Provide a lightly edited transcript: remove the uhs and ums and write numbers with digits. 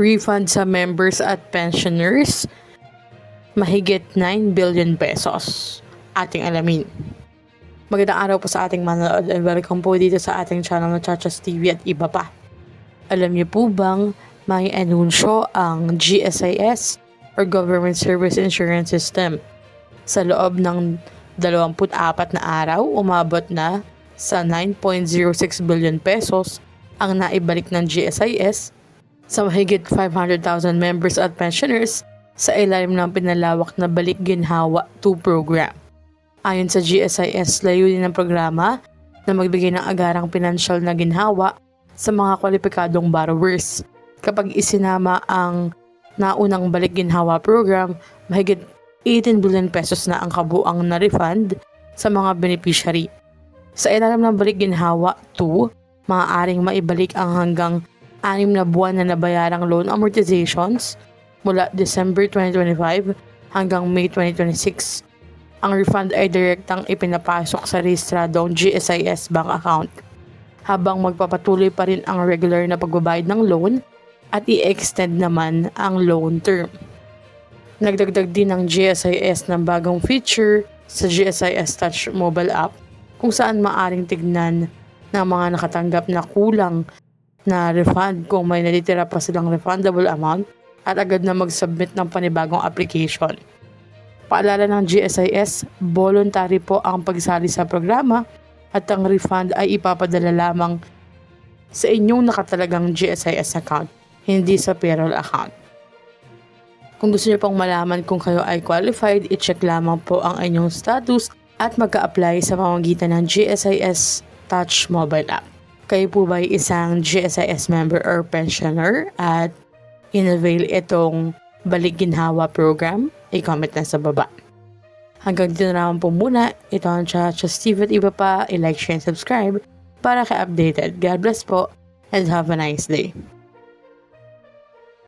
refund sa members at pensioners, mahigit 9 billion pesos. Ating alamin. Magandang araw po sa ating manood and welcome po dito sa ating channel na Chachas TV at iba pa. Alam niyo po bang may anunsyo ang GSIS or Government Service Insurance System? Sa loob ng 24 na araw, umabot na sa 9.06 billion pesos ang naibalik ng GSIS sa mahigit 500,000 members at pensioners sa ilalim ng pinalawak na Balik Ginhawa 2 program. Ayon sa GSIS, layunin ng programa na magbigay ng agarang pinansyal na ginhawa sa mga kwalipikadong borrowers. Kapag isinama ang naunang Balik Ginhawa program, mahigit 18 billion pesos na ang kabuang na refund sa mga beneficiary. Sa ilalim ng Balik Ginhawa 2, maaaring maibalik ang hanggang 6 na buwan na nabayarang loan amortizations mula December 2025 hanggang May 2026. Ang refund ay direktang ipinapasok sa rehistradong GSIS bank account, habang magpapatuloy pa rin ang regular na pagbabayad ng loan at i-extend naman ang loan term. Nagdagdag din ng GSIS ng bagong feature sa GSIS Touch mobile app kung saan maaring tignan ng mga nakatanggap na kulang na refund kung may natitira pa silang refundable amount at agad na mag-submit ng panibagong application. Paalala ng GSIS, voluntary po ang pagsali sa programa at ang refund ay ipapadala lamang sa inyong nakatalagang GSIS account, hindi sa payroll account. Kung gusto niyo pong malaman kung kayo ay qualified, i-check lamang po ang inyong status at magka-apply sa pamamagitan ng GSIS Touch mobile app. Kayo po ba ay isang GSIS member or pensioner at in-avail itong Balik Ginhawa program? I-comment na sa baba. Hanggang dito na naman po muna. Ito ang Chachas TV at iba pa. I-like, share, and subscribe para ka-updated. God bless po and have a nice day.